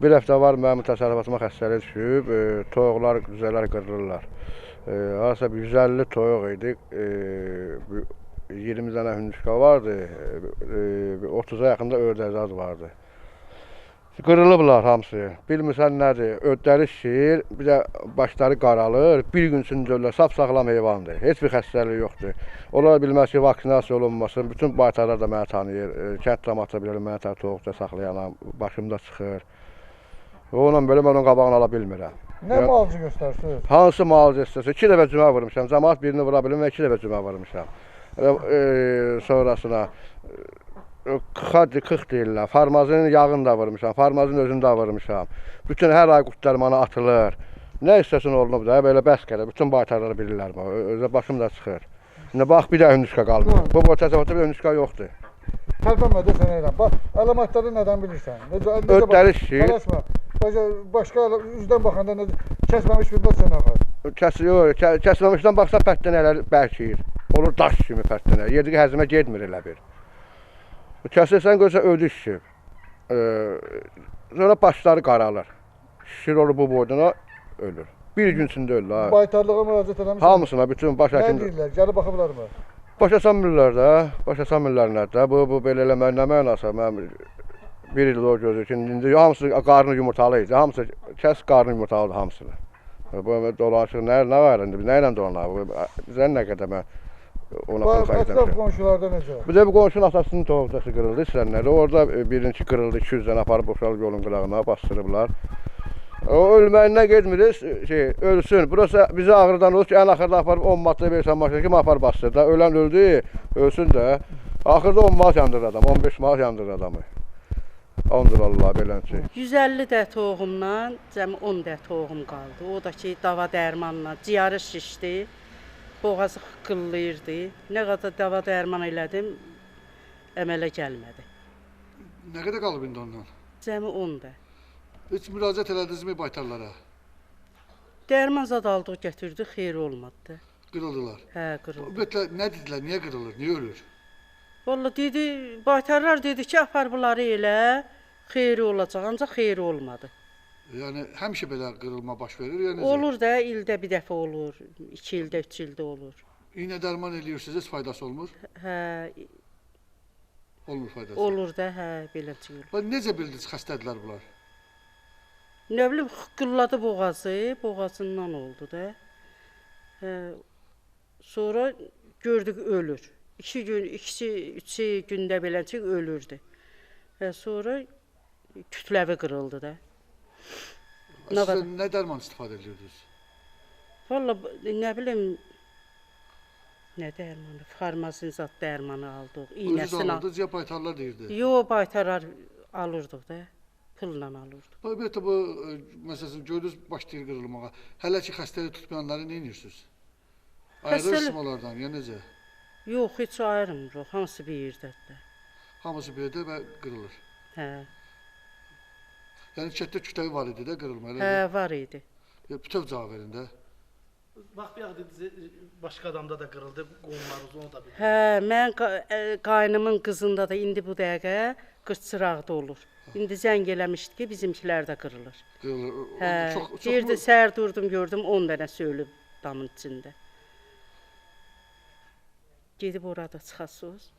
Bir həftə var mənim təsərrüfatıma xəstəlik düşüb, toyuqlar, cüzələr qırılırlar. Harasa 150 toyuq idi, 20 dənə hündüşka vardı, 30'a yaxında ördəcaz vardı. Qırılıblar hamısı. Bilmirsən nədir, ödləri şişir, bir də başları qaralır, bir gün içində ölürlər, sap-sağlam heyvandır. Heç bir xəstəliyi yoxdur. Onlar bilməz ki, vaksinasiya olunmasın, bütün baytarlar da məni tanıyır. Kənd cəmaatı bilir, mənə toyuqda saxlayanam, başımda çıxır. Onunla belə mən onun qabağını ala bilmirəm. Nə müalicə göstərsiniz? Hansı müalicə istəsə, 2 dəfə cümə vurmuşam, cəmaat birini vura bilmir, 2 dəfə cümə vurmuşam. Sonrasına 40 deyirlər, farmazinin yağını da vurmuşam, farmazinin özünü də vurmuşam. Bütün hər ay qurtlarmana atılır. Nə istəsin olunub da, belə bəs gəlir, bütün baytarları bilirlər, özə başım da çıxır. İndi bax, bir də hündüşka qalmır. Bu təsəvvürdə bir hündüşka yoxdur. Tərpənmədə sən eyləm. Bax, əlamatları nədən bilirsən? Ödləri şişir. Tələsmə. Başqa üzdən baxanda kəsməmiş bilmə sən axar. Kəsməmişdən baxsa pərtlənələr bərkiyir. Olur daş kimi pərtlənər. Yediği həzmə getmir elə bir. Kəsilsən görsə ödü şişir. Sonra başları qaralır. Şişir olur bu boyduna ölür. Bir gün içində ölür. Baytarlığa müraciət eləmişsən? Hamısına, bütün baş həkim. Nə deyirlər? Gəlib baxa bilər mi? Başa salmırlar da. Başa salmırlar da. Bu belə eləmək nə mənası? Mən bir il o gözü ki, indi hamısı qarnı yumurtalı idi. Hamısı kəs qarnı yumurtalıdır hamısını. Bu dolaşıq nə var indi? Nə ilə dolanır? Bizə nə qədər mən ona baxacağam. Ətraf qonşularda necə? Bir də bu qonşunun atasının toyuqdası qırıldı, İsrənlərdə. Orada birinci qırıldı, 200 dənə aparıb boşalıb yolun qırağına bastırıblar. O ölməyindən getmirik, ölsün. Burası bizi ağrıdan olur ki, ən axırda aparıb 10 manatda versən maşına kimi aparıb bastır da. Ölən öldü, ölsün də. Axırda 10 manat yandırır adam, 15 manat yandırır adamı. Ondur Allah belənçi. 150 də toğumdan cəmi 10 də toğum qaldı. O da ki, dava dərmanla ciyarı şişdi. Boğazı qıllayırdı. Nə qədər dava dərman elədim, əmələ gəlmədi. Nə qədər qalıb indi ondan? Cəmi 10 də. Heç müraciət elədinizmi baytarlara? Dərman zad aldıq gətirdi, xeyri olmadı. Qırıldılar. Hə, qırıldı. Ümumiyyətlə nə dedilər, niyə qırılır, niyə ölür? Vallahi dedi, baytarlar dedi ki, apar bunları elə, xeyri olacaq, ancaq xeyri olmadı. Yəni həmişə belə qırılma baş verir, yəni olur da, ildə bir dəfə olur, 2 ildə, 3 ildə olur. İynə dərman eləyirsiniz, heç faydası olmur? Hə, olmur faydası. Olur da, hə, belə çıxır. Necə bildiniz xəstədirlər bunlar? Nə bilim, qılladı boğazı, boğazından oldu da. Hə, sonra gördük ölür. 2 gün, 2-3 gündə beləncik ölürdü. Hə, sonra kütləvi qırıldı da. Siz nə dərman istifadə edirdiniz? Vallahi nə bilim, nə dərmanı, farmazin zat dərmanı aldıq, iynəsini aldıq. Özünüz aldınız ya baytarlar deyirdi? Yox, baytarlar alırdıq da, pulla alırdıq. Ümumiyyətlə bu, məsələn, gördünüz başlayır qırılmağa. Hələ ki xəstəlik tutmayanları nə edirsiniz? Ayırırsınız onlardan, ya necə? Yox, heç ayırmırıq, hamısı bir yerdədir. Hamısı bir yerdə və qırılır? Hə. Yəni kətdə kütləvi var idi də qırılma? Hə, var idi. Bütöv cavab verin də. Bax, bir yaxı dediniz, başqa adamda da qırıldı, qohumlarınız onu da bilir. Hə, mən qaynımın qızında da indi bu dəqiqə qırçıraqda olur. İndi zəng eləmişdi ki, bizimkilər də qırılır. Qırılır. Hə, deyirdi, səhər durdum, gördüm 10 dənəsi ölüb damın içində. Gedib orada çıxasınız.